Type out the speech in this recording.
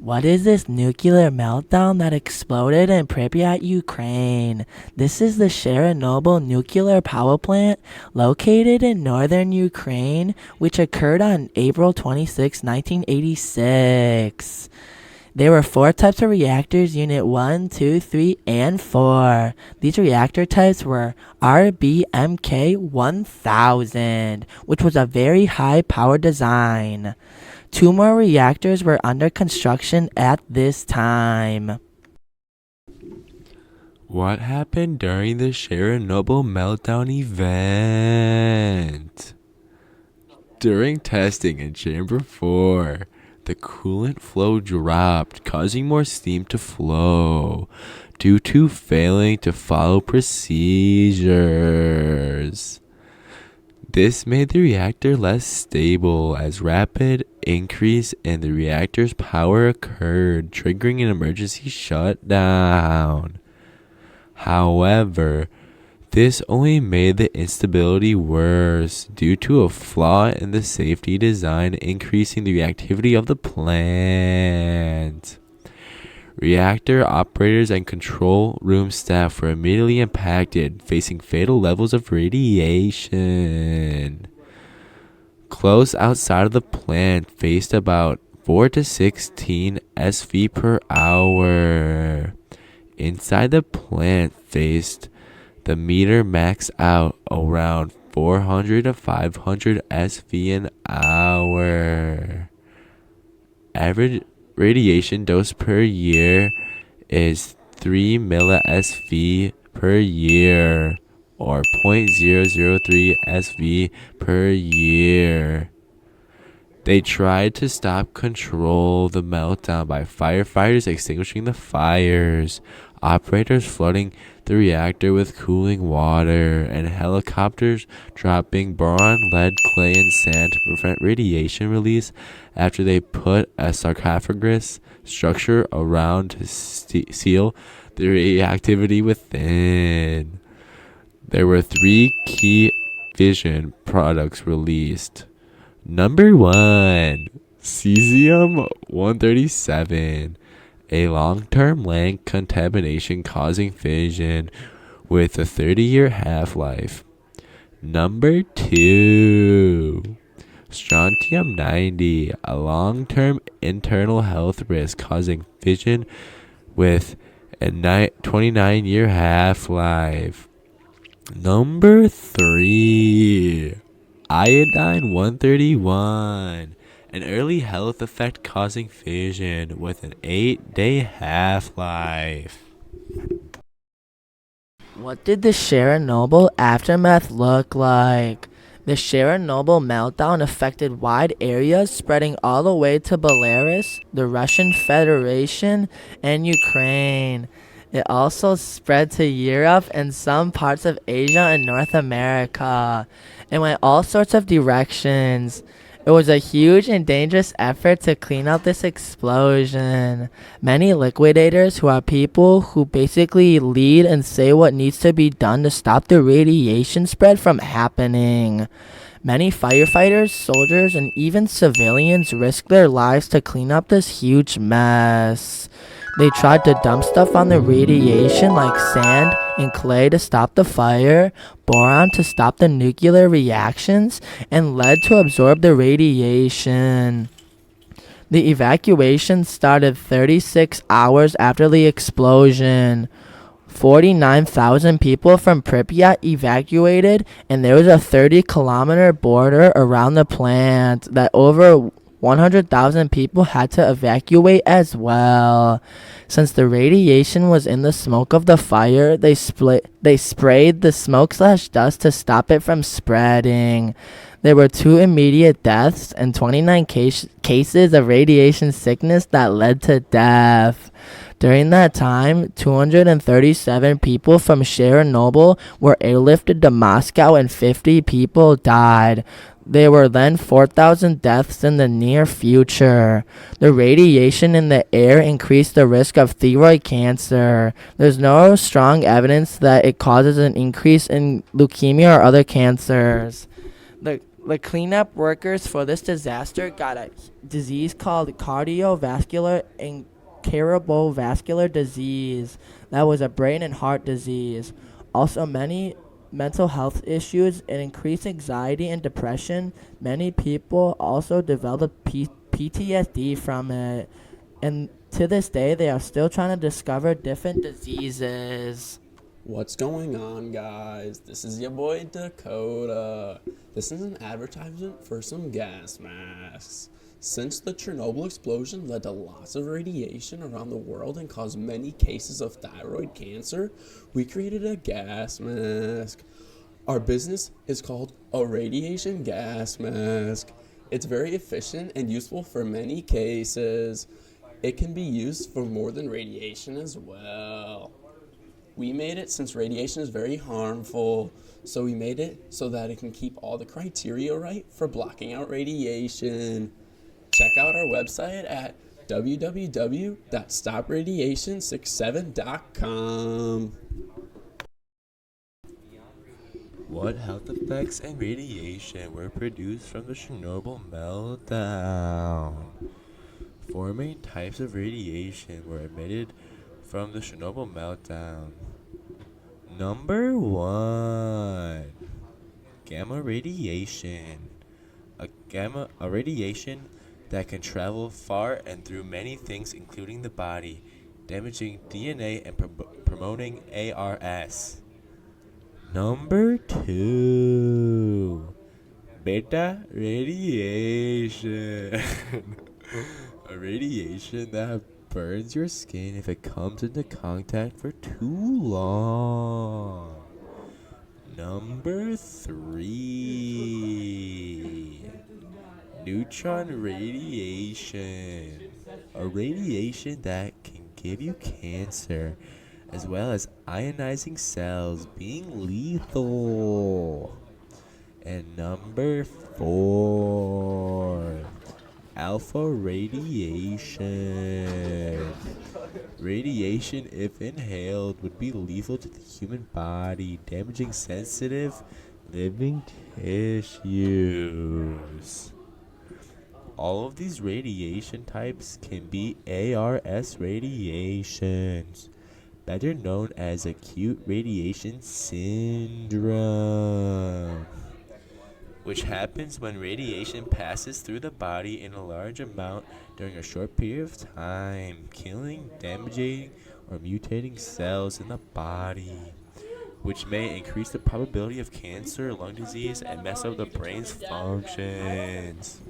What is this nuclear meltdown that exploded in Pripyat, Ukraine? This is the Chernobyl nuclear power plant located in northern Ukraine, which occurred on April 26, 1986. There were 4 types of reactors, Unit 1, 2, 3, and 4. These reactor types were RBMK 1000, which was a very high power design. 2 more reactors were under construction at this time. What happened during the Chernobyl meltdown event? During testing in Chamber 4, the coolant flow dropped, causing more steam to flow due to failing to follow procedures. This made the reactor less stable as rapid increase in the reactor's power occurred, triggering an emergency shutdown. However, this only made the instability worse due to a flaw in the safety design, increasing the reactivity of the plant. Reactor operators and control room staff were immediately impacted, facing fatal levels of radiation. Close outside of the plant faced about 4 to 16 SV per hour. Inside the plant faced the meter max out around 400 to 500 SV an hour. Average radiation dose per year is 3 milli-SV per year, or 0.003 SV per year. They tried to control the meltdown by firefighters extinguishing the fires, operators flooding the reactor with cooling water, and helicopters dropping boron, lead, clay, and sand to prevent radiation release after they put a sarcophagus structure around to seal the reactivity within. There were 3 key fission products released. Number 1, cesium-137, a long-term land contamination causing fission with a 30-year half-life. Number 2, strontium-90, a long-term internal health risk causing fission with a 29-year half-life. Number 3, iodine-131, an early health effect causing fission with an 8-day half-life. What did the Chernobyl aftermath look like? The Chernobyl meltdown affected wide areas spreading all the way to Belarus, the Russian Federation, and Ukraine. It also spread to Europe and some parts of Asia and North America. It went all sorts of directions. It was a huge and dangerous effort to clean up this explosion. Many liquidators, who are people who basically lead and say what needs to be done to stop the radiation spread from happening. Many firefighters, soldiers, and even civilians risked their lives to clean up this huge mess. They tried to dump stuff on the radiation like sand and clay to stop the fire, boron to stop the nuclear reactions, and lead to absorb the radiation. The evacuation started 36 hours after the explosion. 49,000 people from Pripyat evacuated, and there was a 30-kilometer border around the plant that over 100,000 people had to evacuate as well. Since the radiation was in the smoke of the fire, they sprayed the smoke/dust to stop it from spreading. There were 2 immediate deaths and 29 cases of radiation sickness that led to death. During that time, 237 people from Chernobyl were airlifted to Moscow and 50 people died. There were then 4,000 deaths in the near future. The radiation in the air increased the risk of thyroid cancer. There's no strong evidence that it causes an increase in leukemia or other cancers. The The cleanup workers for this disaster got a disease called cardiovascular and cerebrovascular disease. That was a brain and heart disease. Also, many mental health issues and increased anxiety and depression. Many people also developed PTSD from it. And to this day, they are still trying to discover different diseases. What's going on, guys? This is your boy Dakota. This is an advertisement for some gas masks. Since the Chernobyl explosion led to lots of radiation around the world and caused many cases of thyroid cancer, we created a gas mask. Our business is called a radiation gas mask. It's very efficient and useful for many cases. It can be used for more than radiation as well. We made it since radiation is very harmful, so we made it so that it can keep all the criteria right for blocking out radiation. Check out our website at www.stopradiation67.com. What health effects and radiation were produced from the Chernobyl meltdown? Four main types of radiation were emitted from the Chernobyl meltdown. Number 1, gamma radiation. A radiation that can travel far and through many things, including the body, damaging DNA and promoting ARS. Number 2, beta radiation. A radiation that burns your skin if it comes into contact for too long. Number 3, neutron radiation. A radiation that can give you cancer, as well as ionizing cells, being lethal. And number 4, alpha radiation. Radiation, if inhaled, would be lethal to the human body, damaging sensitive living tissues. All of these radiation types can be ARS radiations, better known as acute radiation syndrome, which happens when radiation passes through the body in a large amount during a short period of time, killing, damaging, or mutating cells in the body, which may increase the probability of cancer, lung disease, and mess up the brain's functions.